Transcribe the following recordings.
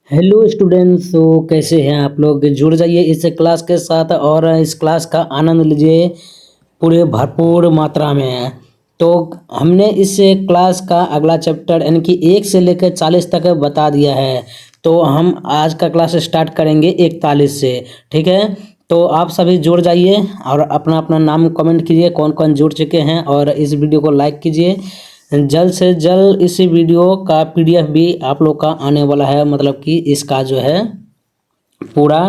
Hello students. तो कैसे हैं आप लोग? जुड़ जाइए इस क्लास के साथ और इस क्लास का आनंद लीजिए पूरे भरपूर मात्रा में। तो हमने इस क्लास का अगला चैप्टर यानी कि 1 से लेकर 40 तक बता दिया है। तो हम आज का क्लास स्टार्ट करेंगे 41 से। ठीक है, तो आप सभी जुड़ जाइए और अपना अपना नाम कमेंट कीजिए कौन कौन जुड़ चुके हैं, और इस वीडियो को लाइक कीजिए। जल्द से जल्द इस वीडियो का पीडीएफ भी आप लोग का आने वाला है, मतलब कि इसका जो है पूरा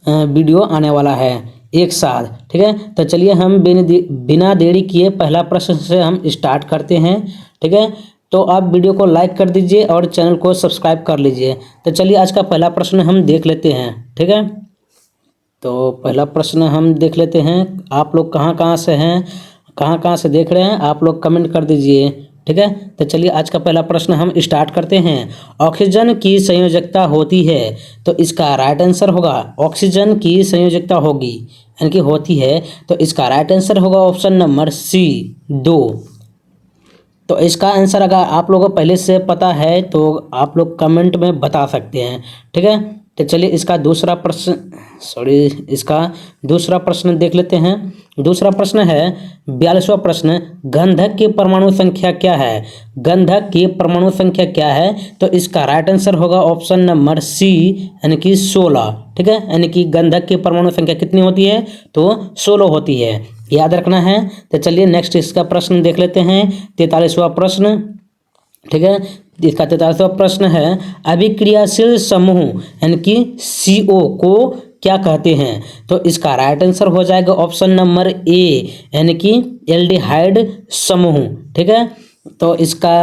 वीडियो आने वाला है एक साथ। ठीक है, तो चलिए हम बिना देरी किए पहला प्रश्न से हम स्टार्ट करते हैं। ठीक है, तो आप वीडियो को लाइक कर दीजिए और चैनल को सब्सक्राइब कर लीजिए। तो चलिए आज का पहला प्रश्न हम देख लेते हैं। ठीक है, तो पहला प्रश्न हम देख लेते हैं। आप लोग कहाँ कहाँ से हैं, कहाँ कहाँ से देख रहे हैं, आप लोग कमेंट कर दीजिए। ठीक है, तो चलिए आज का पहला प्रश्न हम स्टार्ट करते हैं। ऑक्सीजन की संयोजकता होती है, तो इसका राइट आंसर होगा ऑक्सीजन की संयोजकता होगी यानी कि होती है, तो इसका राइट आंसर होगा ऑप्शन नंबर सी 2। तो इसका आंसर अगर आप लोगों को पहले से पता है तो आप लोग कमेंट में बता सकते हैं। ठीक है, तो चलिए इसका दूसरा प्रश्न देख लेते हैं। दूसरा प्रश्न है 42वां प्रश्न, गंधक की परमाणु संख्या क्या है? गंधक की परमाणु संख्या क्या है? तो इसका राइट आंसर होगा ऑप्शन नंबर सी यानी कि 16। ठीक है, यानी कि गंधक की परमाणु संख्या कितनी होती है? तो 16 होती है, याद रखना है। तो चलिए नेक्स्ट इसका प्रश्न देख लेते हैं, 43वां प्रश्न। ठीक है, इसका 43वां प्रश्न है अभिक्रियाशील समूह यानी कि CO को क्या कहते हैं? तो इसका राइट आंसर हो जाएगा ऑप्शन नंबर ए यानी कि एल्डिहाइड समूह। ठीक है, तो इसका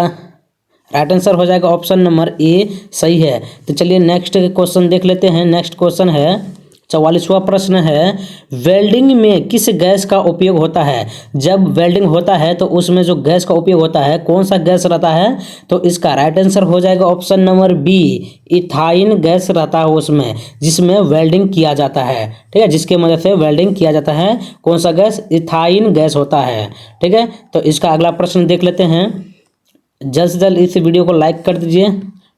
राइट आंसर हो जाएगा ऑप्शन नंबर ए, सही है। तो चलिए नेक्स्ट क्वेश्चन देख लेते हैं। नेक्स्ट क्वेश्चन है 44वां प्रश्न है वेल्डिंग में किस गैस का उपयोग होता है? जब वेल्डिंग होता है तो उसमें जो गैस का उपयोग होता है कौन सा गैस रहता है? तो इसका राइट आंसर हो जाएगा option number B, ethyne gas रहता है उसमें, जिसमें वेल्डिंग किया जाता है। ठीक है, जिसके मदद से वेल्डिंग किया जाता है, कौन सा गैस? इथाइन गैस होता है। ठीक है, तो इसका अगला प्रश्न देख लेते हैं। जल्द से जल्द इस वीडियो को लाइक कर दीजिए।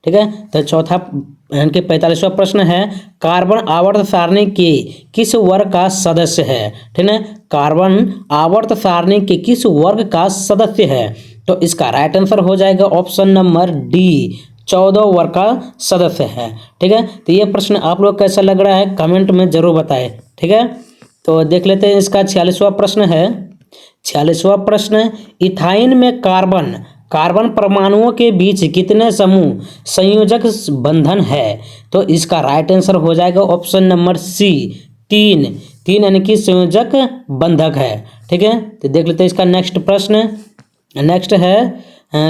ठीक है, तो चौथा यानी कि 45वां प्रश्न है कार्बन आवर्त सारणी के किस वर्ग का सदस्य है? ठीक है, कार्बन आवर्त सारणी के किस वर्ग का सदस्य है? तो इसका राइट आंसर हो जाएगा ऑप्शन नंबर डी, 14 वर्ग का सदस्य है। ठीक है, तो ये प्रश्न आप लोग कैसा लग रहा है कमेंट में जरूर बताएं। ठीक है, तो देख लेते हैं इसका 46वां प्रश्न है। 46वां प्रश्न, इथाइन में कार्बन परमाणुओं के बीच कितने समूह संयोजक बंधन है? तो इसका राइट आंसर हो जाएगा ऑप्शन नंबर सी, 3 यानी कि संयोजक बंधक है। ठीक है, तो देख लेते हैं इसका नेक्स्ट प्रश्न। नेक्स्ट है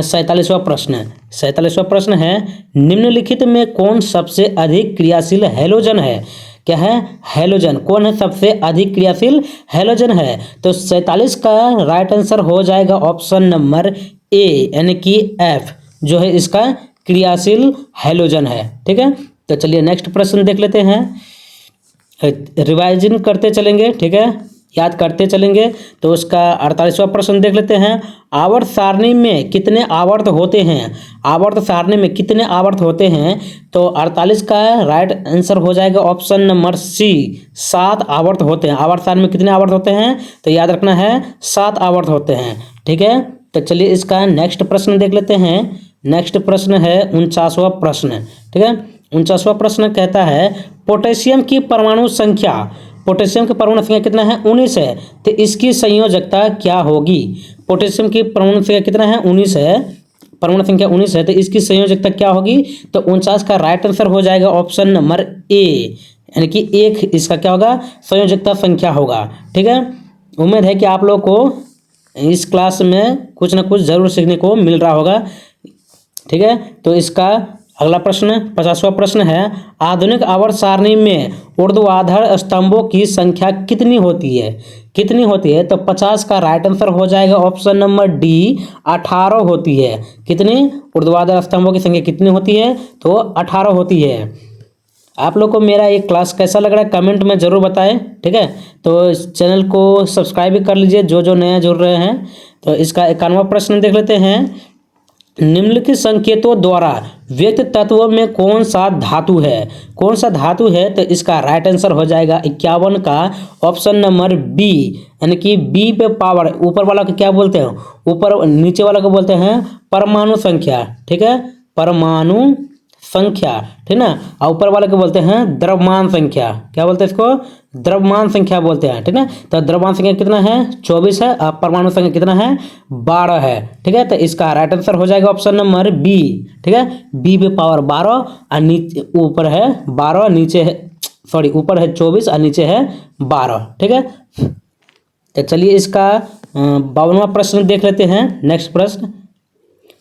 47वां प्रश्न। 47वां प्रश्न है निम्नलिखित में कौन सबसे अधिक क्रियाशील हैलोजन है? क्या है? हैलोजन। कौन है सबसे अधिक क्रियाशील हैलोजन है? तो 47 का राइट आंसर हो जाएगा ऑप्शन नंबर ए यानी कि एफ, जो है इसका क्रियाशील हैलोजन है। ठीक है, तो चलिए नेक्स्ट प्रश्न देख लेते हैं। रिवाइजन करते चलेंगे, ठीक है, याद करते चलेंगे। तो उसका 48वां प्रश्न देख लेते हैं। आवर्त सारणी में कितने आवर्त होते हैं? आवर्त सारणी में कितने आवर्त होते हैं? तो 48 का राइट आंसर हो जाएगा ऑप्शन नंबर सी, 7 आवर्त होते हैं। आवर्त सारणी में कितने आवर्त होते हैं? तो याद रखना है 7 आवर्त होते हैं। ठीक है, तो चलिए इसका नेक्स्ट प्रश्न देख लेते हैं। नेक्स्ट प्रश्न है 49वां प्रश्न। ठीक है, 49वां प्रश्न कहता है पोटेशियम की परमाणु संख्या, पोटेशियम की परमाणु संख्या कितना है? 19 है, तो इसकी संयोजकता क्या होगी? पोटेशियम की परमाणु संख्या कितना है? 19 है, परमाणु संख्या 19 है, तो इसकी संयोजकता क्या होगी? तो 49 का राइट आंसर हो जाएगा ऑप्शन नंबर ए यानी कि 1 इसका क्या होगा? संयोजकता संख्या होगा। ठीक है, उम्मीद है कि आप लोग को इस क्लास में कुछ ना कुछ जरूर सीखने को मिल रहा होगा। ठीक है, तो इसका अगला प्रश्न 50वां प्रश्न है आधुनिक आवर्त सारणी में ऊर्ध्वाधर स्तंभों की संख्या कितनी होती है? कितनी होती है? तो 50 का राइट आंसर हो जाएगा ऑप्शन नंबर डी, 18 होती है। कितनी? ऊर्ध्वाधर स्तंभों की संख्या कितनी होती है? तो 18 होती है। आप लोग को मेरा एक क्लास कैसा लग रहा है कमेंट में ज़रूर बताएं। ठीक है, तो इस चैनल को सब्सक्राइब भी कर लीजिए जो जो नए जुड़ रहे हैं। तो इसका 51वां प्रश्न देख लेते हैं। निम्नलिखित संकेतों द्वारा व्यक्त तत्व में कौन सा धातु है? कौन सा धातु है? तो इसका राइट आंसर हो जाएगा 51 का ऑप्शन नंबर बी, यानी कि बी पे पावर, ऊपर वाला को क्या बोलते हैं? ऊपर नीचे वाला को बोलते हैं परमाणु संख्या, ठीक है, परमाणु संख्या, ठीक ना। और ऊपर वाले को बोलते हैं द्रव्यमान संख्या। क्या बोलते हैं इसको? द्रव्यमान संख्या बोलते हैं, ठीक है। तो द्रव्यमान संख्या कितना है? 24 है। और परमाणु संख्या कितना है? 12 है, ठीक है। तो इसका राइट आंसर हो जाएगा ऑप्शन नंबर बी, ठीक है। बी पे पावर 12 और नीचे ऊपर है 12, नीचे है, सॉरी, ऊपर है 24 और नीचे है 12, ठीक है। तो चलिए इसका 52वां प्रश्न देख लेते हैं। नेक्स्ट प्रश्न,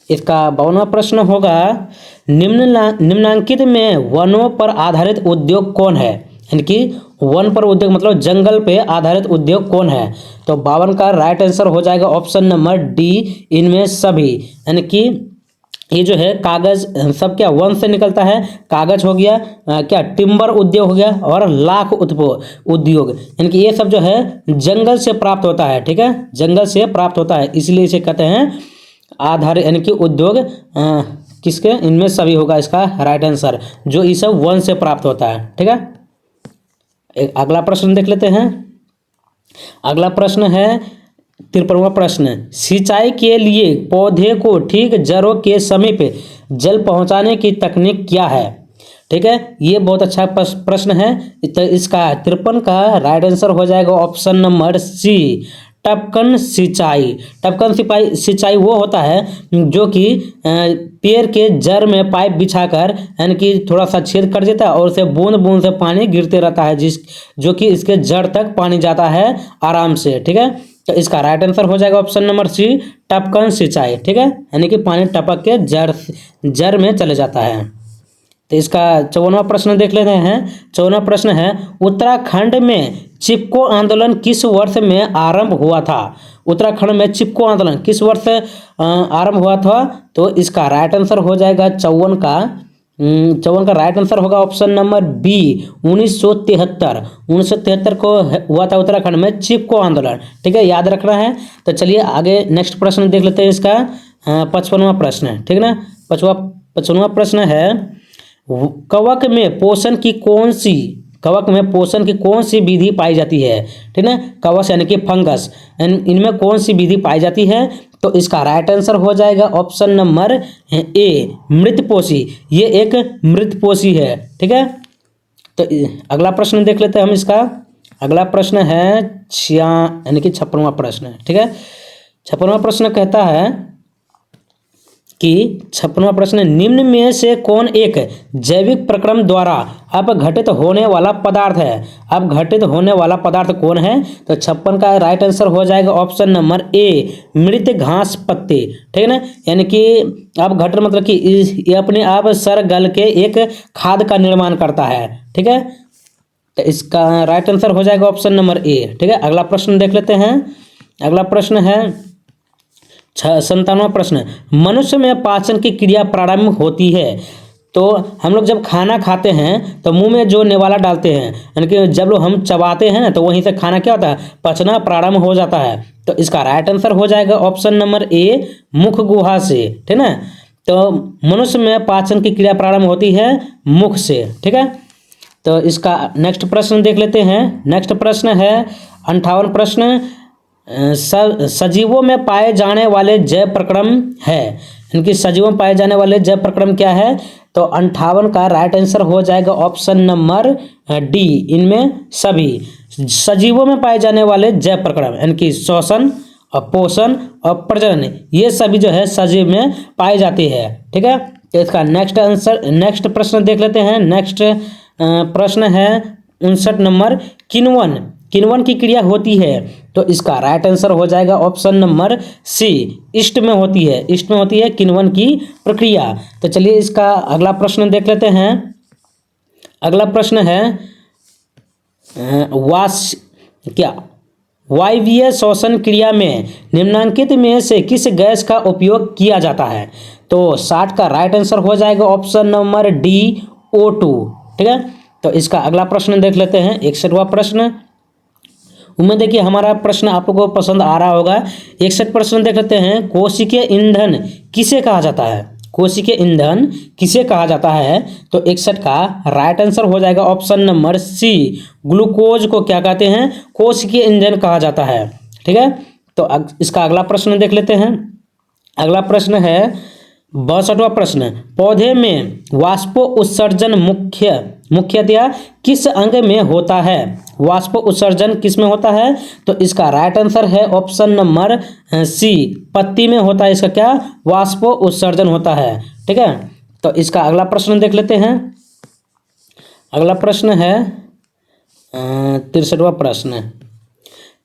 इसका 52वां प्रश्न होगा, निम्नांकित में वनों पर आधारित उद्योग कौन है? यानी कि वन पर उद्योग मतलब जंगल पे आधारित उद्योग कौन है? तो 52 का राइट आंसर हो जाएगा ऑप्शन नंबर डी, इनमें सभी। यानी कि ये जो है कागज सब क्या वन से निकलता है? कागज हो गया, क्या टिम्बर उद्योग हो गया, और लाख उद्योग, यानी कि ये सब जो है जंगल से प्राप्त होता है, ठीक है, जंगल से प्राप्त होता है, इसलिए इसे कहते हैं आधार, यानी कि उद्योग किसके? इनमें सभी होगा इसका राइट आंसर, जो ये सब वन से प्राप्त होता है, ठीक है। एक अगला प्रश्न देख लेते हैं। अगला प्रश्न है 53वां प्रश्न, सिंचाई के लिए पौधे को ठीक जड़ों के समीप जल पहुंचाने की तकनीक क्या है? ठीक है, ये बहुत अच्छा प्रश्न है। तो इसका 53 का राइट आंसर हो जाएगा ऑप्शन नंबर सी, टपकन सिंचाई। टपकन सिंचाई वो होता है जो कि पेड़ के जड़ में पाइप बिछाकर, यानी कि थोड़ा सा छेद कर देता है और उसे बूंद बूंद से पानी गिरते रहता है, जो कि इसके जड़ तक पानी जाता है आराम से, ठीक है। तो इसका राइट आंसर हो जाएगा ऑप्शन नंबर सी, टपकन सिंचाई, ठीक है, यानी कि पानी टपक के जड़ में चले जाता है। तो इसका 54वां प्रश्न देख लेते हैं। 54वां प्रश्न है, उत्तराखंड में चिपको आंदोलन किस वर्ष में आरंभ हुआ था? उत्तराखंड में चिपको आंदोलन किस वर्ष आरंभ हुआ था? तो इसका राइट आंसर हो जाएगा 54 का राइट आंसर होगा ऑप्शन नंबर बी, 1973। 1973 को हुआ था उत्तराखंड में चिपको आंदोलन, ठीक है, याद रखना है। तो चलिए आगे नेक्स्ट प्रश्न देख लेते हैं। इसका 55वां प्रश्न है, ठीक है ना। 55वां प्रश्न है, कवक में पोषण की कौन सी विधि पाई जाती है? ठीक है, कवक यानी कि फंगस, इनमें कौन सी विधि पाई जाती है? तो इसका राइट आंसर हो जाएगा ऑप्शन नंबर ए, मृतपोषी। ये एक मृतपोषी है, ठीक है। तो अगला प्रश्न देख लेते हैं हम। इसका अगला प्रश्न है यानी कि 56वां प्रश्न है, ठीक है। 56वां प्रश्न कहता है कि 56वां प्रश्न, निम्न में से कौन एक जैविक प्रक्रम द्वारा अपघटित होने वाला पदार्थ है? अपघटित होने वाला पदार्थ कौन है? तो 56 का राइट आंसर हो जाएगा ऑप्शन नंबर ए, मृत घास पत्ते, ठीक है ना। यानी कि अपघटन मतलब कि ये अपने आप सड़ गल के एक खाद का निर्माण करता है, ठीक है। तो इसका राइट आंसर हो जाएगा ऑप्शन नंबर ए, ठीक है। अगला प्रश्न देख लेते हैं। अगला प्रश्न है 57वां प्रश्न, मनुष्य में पाचन की क्रिया प्रारंभ होती है। तो हम लोग जब खाना खाते हैं तो मुंह में जो नेवाला डालते हैं, यानी कि जब लोग हम चबाते हैं तो वहीं से खाना क्या होता है? पचना प्रारंभ हो जाता है। तो इसका राइट आंसर हो जाएगा ऑप्शन नंबर ए, मुख गुहा से, ठीक है। तो मनुष्य में पाचन की क्रिया प्रारंभ होती है मुख से, ठीक है। तो इसका नेक्स्ट प्रश्न देख लेते हैं। नेक्स्ट प्रश्न है 58वां प्रश्न, सजीवों में पाए जाने वाले जैव प्रक्रम है। इनकी सजीवों में पाए जाने वाले जैव प्रक्रम क्या है? तो 58 का राइट आंसर हो जाएगा ऑप्शन नंबर डी, इनमें सभी। सजीवों में पाए जाने वाले जैव प्रक्रम यानी कि श्वसन और पोषण और प्रजनन, ये सभी जो है सजीव में पाई जाती है, ठीक है। तो इसका नेक्स्ट प्रश्न देख लेते हैं। नेक्स्ट प्रश्न है 59 नंबर, किण्वन की क्रिया होती है। तो इसका राइट आंसर हो जाएगा ऑप्शन नंबर सी, ईस्ट में होती है किण्वन की प्रक्रिया। तो चलिए इसका अगला प्रश्न देख लेते हैं। अगला प्रश्न है वायवीय श्वसन क्रिया में निम्नांकित में से किस गैस का उपयोग किया जाता है? तो 60 का राइट आंसर हो जाएगा ऑप्शन नंबर डी, O2, ठीक है। तो इसका अगला प्रश्न देख लेते हैं। 61वां प्रश्न, उम्मीद है कि हमारा प्रश्न आप लोगों को पसंद आ रहा होगा। 61 प्रश्न देख लेते हैं। कोशिकीय ईंधन किसे कहा जाता है? कोशिकीय ईंधन किसे कहा जाता है? तो 61 का राइट आंसर हो जाएगा ऑप्शन नंबर सी, ग्लूकोज को क्या कहते हैं? कोशिकीय ईंधन कहा जाता है। ठीक है, तो इसका अगला प्रश्न देख लेते हैं। अगला प्रश्न है 62वां प्रश्न, पौधे में वाष्प उत्सर्जन मुख्यतया किस अंग में होता है? वाष्प उत्सर्जन किस में होता है? तो इसका राइट आंसर है ऑप्शन नंबर सी, पत्ती में होता है। इसका क्या? वाष्प उत्सर्जन होता है। ठीक है, तो इसका अगला प्रश्न देख लेते हैं। अगला प्रश्न है 63वां प्रश्न।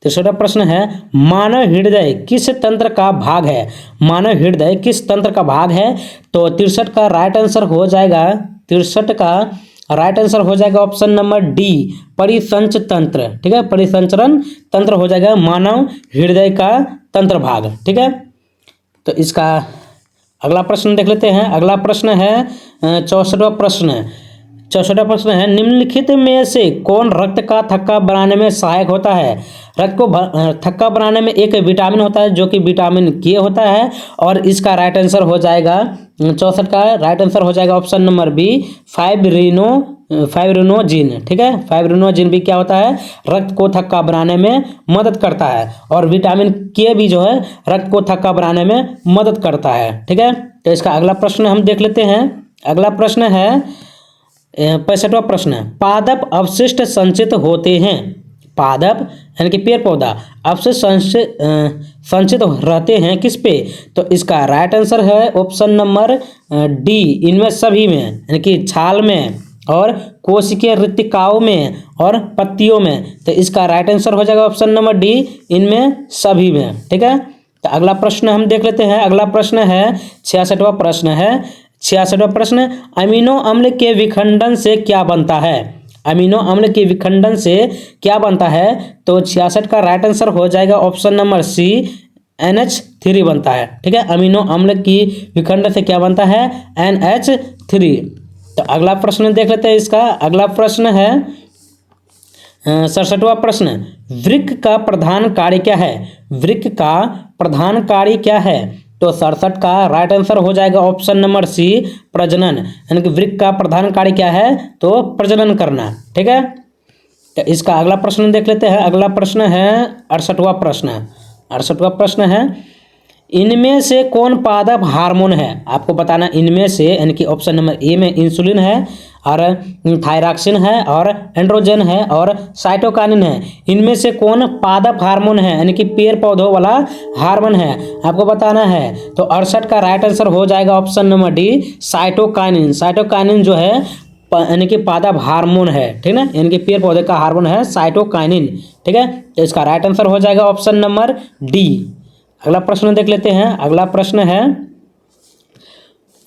63वां प्रश्न है, मानव हृदय किस तंत्र का भाग है? मानव हृदय किस तंत्र का भाग है? तो 63 का राइट आंसर हो जाएगा, 63 का राइट आंसर हो जाएगा ऑप्शन नंबर डी, परिसंच तंत्र। ठीक है, परिसंचरण तंत्र हो जाएगा मानव हृदय का तंत्र भाग। ठीक है, तो इसका अगला प्रश्न देख लेते हैं। अगला प्रश्न है 64वां प्रश्न। 64वां प्रश्न है, निम्नलिखित में से कौन रक्त का थक्का बनाने में सहायक होता है? रक्त को थक्का बनाने में एक विटामिन होता है जो कि विटामिन के होता है, और इसका राइट आंसर हो जाएगा 64 का राइट आंसर हो जाएगा ऑप्शन नंबर बी, फाइब्रिनोजिन। ठीक है, फाइब्रिनोजिन भी क्या होता है? रक्त को थक्का बनाने में मदद करता है, और विटामिन के भी जो है रक्त को थक्का बनाने में मदद करता है। ठीक है, तो इसका अगला प्रश्न हम देख लेते हैं। अगला प्रश्न है 65वां प्रश्न, पादप अवशिष्ट संचित होते हैं। पादप यानी कि पेड़ पौधा अवशिष्ट संचित रहते हैं किस पे? तो इसका राइट आंसर है ऑप्शन नंबर डी, इनमें सभी में, यानी कि छाल में और कोशिकीय रिक्तिकाओं में और पत्तियों में। तो इसका राइट आंसर हो जाएगा ऑप्शन नंबर डी, इनमें सभी में। ठीक है, तो अगला प्रश्न हम देख लेते हैं। अगला प्रश्न है 66वां प्रश्न है। 66वां प्रश्न, अमीनो अम्ल के विखंडन से क्या बनता है? अमीनो अम्ल के विखंडन से क्या बनता है? तो 66 का राइट आंसर हो जाएगा ऑप्शन नंबर सी, NH3 बनता है। ठीक है, अमीनो अम्ल की विखंडन से क्या बनता है? NH3। तो अगला प्रश्न देख लेते हैं। इसका अगला प्रश्न है 67वां प्रश्न, वृक्क का प्रधान कार्य क्या है? वृक्क का प्रधान कार्य क्या है? तो 67 का राइट आंसर हो जाएगा ऑप्शन नंबर सी, प्रजनन। यानी कि वृक्क का प्रधान कार्य क्या है? तो प्रजनन करना। ठीक है, तो इसका अगला प्रश्न देख लेते हैं। अगला प्रश्न है 68वां प्रश्न। 68वां प्रश्न है, इनमें से कौन पादप हार्मोन है? आपको बताना इनमें से, यानी कि ऑप्शन नंबर ए में इंसुलिन है, और थायरॉक्सिन है, और एंड्रोजन है, और साइटोकाइनिन है। इनमें से कौन पादप हार्मोन है, यानी कि पेड़ पौधों वाला हार्मोन है? आपको बताना है। तो 68 का राइट आंसर हो जाएगा option number D, cytokinin. Cytokinin जो है यानी कि पादप हार्मोन है। ठीक है, यानी कि पेड़ पौधे का हार्मोन है साइटोकाइनिन। ठीक है, तो इसका राइट आंसर हो जाएगा ऑप्शन नंबर डी। अगला प्रश्न देख लेते हैं। अगला प्रश्न है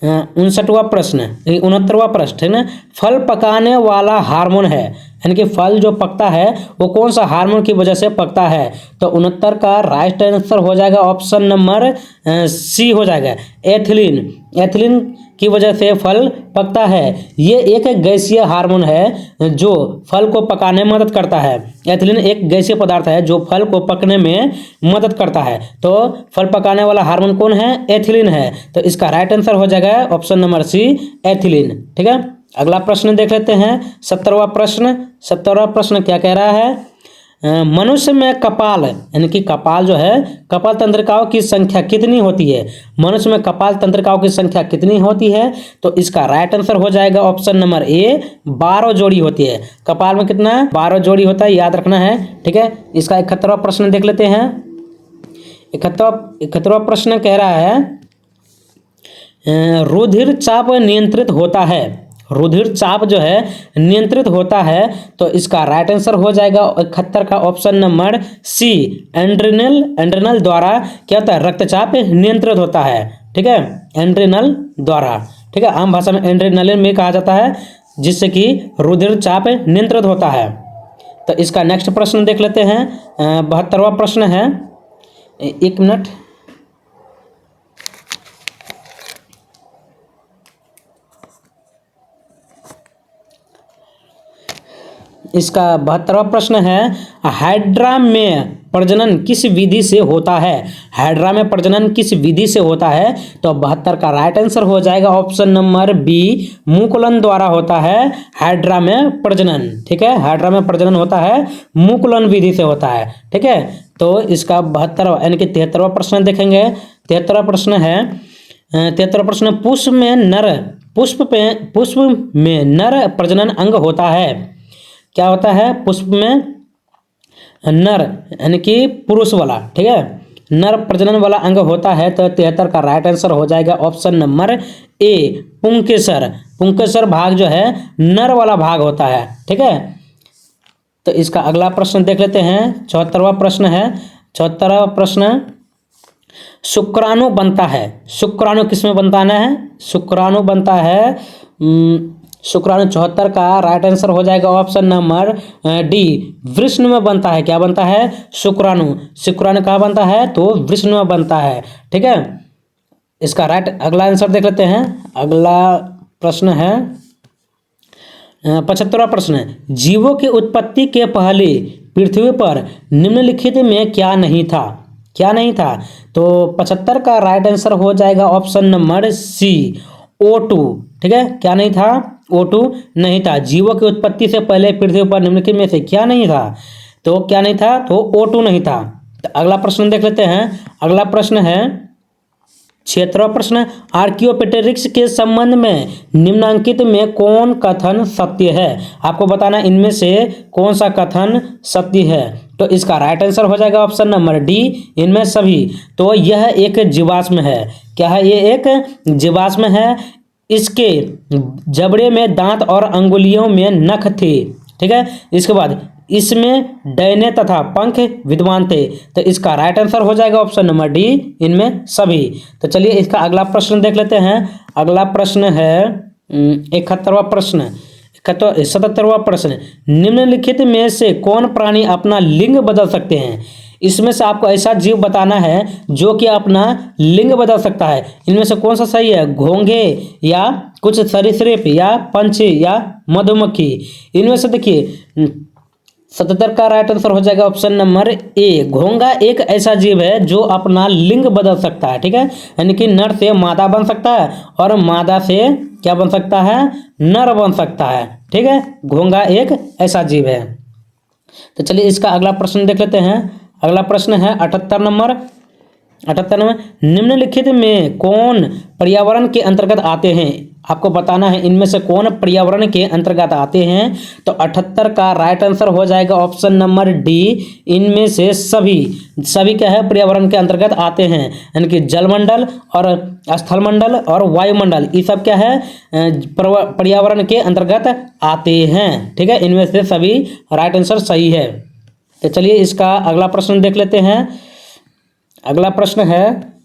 59वां प्रश्न, 69वां प्रश्न है ना, फल पकाने वाला हार्मोन है, यानी कि फल जो पकता है वो कौन सा हार्मोन की वजह से पकता है? तो 69 का राइट आंसर हो जाएगा ऑप्शन नंबर सी हो जाएगा, एथिलीन। एथिलीन की वजह से फल पकता है। ये एक गैसीय हार्मोन है जो फल को पकाने में मदद करता है। एथिलीन एक गैसीय पदार्थ है जो फल को पकने में मदद करता है। तो फल पकाने वाला हार्मोन कौन है? एथिलीन है। तो इसका राइट आंसर हो जाएगा ऑप्शन नंबर सी, एथिलीन। ठीक है, अगला प्रश्न देख लेते हैं। 70वां प्रश्न। 70वां प्रश्न क्या कह रहा है? मनुष्य में कपाल यानी कि कपाल जो है, कपाल तंत्रिकाओं की संख्या कितनी होती है? मनुष्य में कपाल तंत्रिकाओं की संख्या कितनी होती है? तो इसका राइट आंसर हो जाएगा ऑप्शन नंबर ए, 12 जोड़ी होती है। कपाल में कितना? 12 जोड़ी होता है, याद रखना है। ठीक है, इसका 71वां प्रश्न देख लेते हैं। 71वां प्रश्न कह रहा है, रुधिर चाप नियंत्रित होता है। रुधिर चाप जो है नियंत्रित होता है। तो इसका राइट आंसर हो जाएगा 71 का option number C, adrenal. Adrenal द्वारा क्या होता है? रक्तचाप नियंत्रित होता है। ठीक है, एड्रिनल द्वारा। ठीक है, आम भाषा में एड्रिनलिन में कहा जाता है, जिससे कि रुधिर चाप नियंत्रित होता है। तो इसका नेक्स्ट प्रश्न देख लेते हैं। 72वां प्रश्न है। एक मिनट, इसका 72वां प्रश्न है, हाइड्रा में प्रजनन किस विधि से होता है? हाइड्रा में प्रजनन किस विधि से होता है? तो 72 का राइट आंसर हो जाएगा ऑप्शन नंबर बी, मुकुलन द्वारा होता है हाइड्रा में प्रजनन। ठीक है, हाइड्रा में प्रजनन होता है मुकुलन विधि से होता है। ठीक है, तो इसका 72 यानी कि 73वां प्रश्न देखेंगे। 73वां प्रश्न है, 73वां प्रश्न, पुष्प में नर प्रजनन अंग होता है। क्या होता है? पुष्प में नर यानी कि पुरुष वाला, ठीक है, नर प्रजनन वाला अंग होता है। तो 73 का राइट आंसर हो जाएगा ऑप्शन नंबर ए, पुंकेसर। पुंकेसर भाग जो है नर वाला भाग होता है। ठीक है, तो इसका अगला प्रश्न देख लेते हैं। 74वां प्रश्न है। 74वां प्रश्न, शुक्राणु बनता है, शुक्राणु किसमें बनता है? शुक्राणु बनता है शुक्राणु 74 का राइट आंसर हो जाएगा ऑप्शन नंबर डी, वृषण में बनता है। क्या बनता है? शुक्राणु। शुक्राणु कहाँ बनता है? तो वृषण में बनता है। ठीक है, इसका राइट अगला आंसर देख लेते हैं। अगला प्रश्न है 75वां प्रश्न, जीवों की उत्पत्ति के पहले पृथ्वी पर निम्नलिखित में क्या नहीं था? क्या नहीं था? तो 75 का राइट आंसर हो जाएगा ऑप्शन नंबर सी, O2। ठीक है, क्या नहीं था? O2 नहीं था। जीवों की उत्पत्ति से पहले पृथ्वी पर निम्नलिखित में से क्या नहीं था? तो क्या नहीं था? तो O2 नहीं था। तो अगला प्रश्न देख लेते हैं। अगला प्रश्न है 76वां प्रश्न, आर्कियोपेटेरिक्स के संबंध में निम्नांकित में कौन कथन सत्य है? आपको बताना इनमें से कौन सा कथन सत्य है। तो इसका राइट आंसर हो जाएगा ऑप्शन नंबर डी, इनमें सभी। तो यह एक जीवाश्म है। क्या है? ये एक जीवाश्म है। इसके जबड़े में दांत और अंगुलियों में नख थे। ठीक है, इसके बाद इसमें डैने तथा पंख विद्वान थे। तो इसका राइट आंसर हो जाएगा ऑप्शन नंबर डी, इनमें सभी। तो चलिए इसका अगला प्रश्न देख लेते हैं। अगला प्रश्न है 71वां प्रश्न, 77वां प्रश्न, निम्नलिखित में से कौन प्राणी अपना लिंग बदल सकते हैं? इसमें से आपको ऐसा जीव बताना है जो कि अपना लिंग बदल सकता है। इनमें से कौन सा सही है? घोंघे या कुछ सरीसृप या पंछी या मधुमक्खी? इनमें से देखिए 77 का राइट आंसर हो जाएगा ऑप्शन नंबर ए, घोंघा एक ऐसा जीव है जो अपना लिंग बदल सकता है। ठीक है, यानी कि नर से मादा बन सकता है और मादा से क्या बन सकता है? नर बन सकता है। ठीक है, घोंघा एक ऐसा जीव है। तो चलिए इसका अगला प्रश्न देख लेते हैं। अगला प्रश्न है 78 नंबर, निम्नलिखित में कौन पर्यावरण के अंतर्गत आते हैं? आपको बताना है इनमें से कौन पर्यावरण के अंतर्गत आते हैं। तो 78 का राइट आंसर हो जाएगा ऑप्शन नंबर डी, इनमें से सभी क्या है? पर्यावरण के अंतर्गत आते हैं। यानी कि जलमंडल और स्थलमंडल और वायुमंडल, ये सब क्या है? पर्यावरण के अंतर्गत आते हैं। ठीक है, इनमें से सभी राइट आंसर सही है। तो चलिए इसका अगला प्रश्न देख लेते हैं। अगला प्रश्न है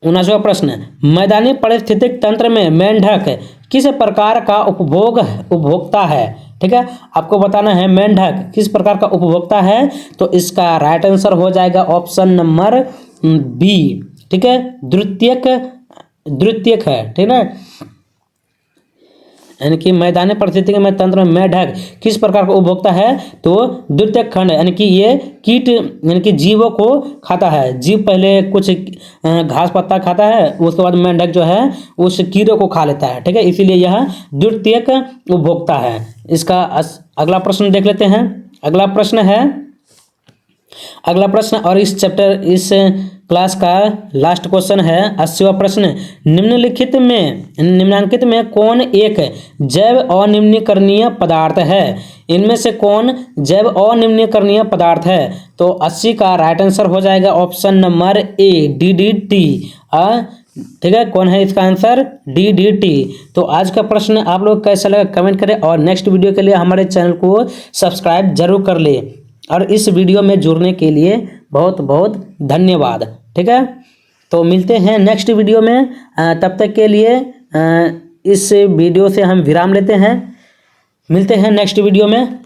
79वां प्रश्न, मैदानी पारिस्थितिक तंत्र में मेंढक किस प्रकार का उपभोक्ता है? ठीक है, आपको बताना है मेंढक किस प्रकार का उपभोक्ता है। तो इसका राइट आंसर हो जाएगा ऑप्शन नंबर बी। ठीक है, द्वितीयक है। ठीक है, यानी कि मैदानी परिस्थिति में तंत्र में मेंढक किस प्रकार का उपभोक्ता है? तो द्वितीयक खंड, यानी कि ये कीट यानी कि जीवों को खाता है। जीव पहले कुछ घास पत्ता खाता है, उसके बाद मेंढक जो है उस कीड़े को खा लेता है। ठीक है, इसीलिए यह द्वितीयक उपभोक्ता है। इसका अगला प्रश्न देख लेते हैं। अगला प्रश्न और इस चैप्टर इस क्लास का लास्ट क्वेश्चन है 80वां प्रश्न, निम्नांकित में कौन एक जैव अनिम्नीकरणीय पदार्थ है? इनमें से कौन जैव अनिम्नीकरणीय पदार्थ है? तो 80 का राइट आंसर हो जाएगा ऑप्शन नंबर ए, DDT। ठीक है, कौन है इसका आंसर? DDT। तो आज का प्रश्न आप लोग कैसा लगा कमेंट करें और नेक्स्ट वीडियो के लिए हमारे चैनल को सब्सक्राइब जरूर कर ले। और इस वीडियो में जुड़ने के लिए बहुत बहुत धन्यवाद। ठीक है, तो मिलते हैं नेक्स्ट वीडियो में। तब तक के लिए इस वीडियो से हम विराम लेते हैं। मिलते हैं नेक्स्ट वीडियो में।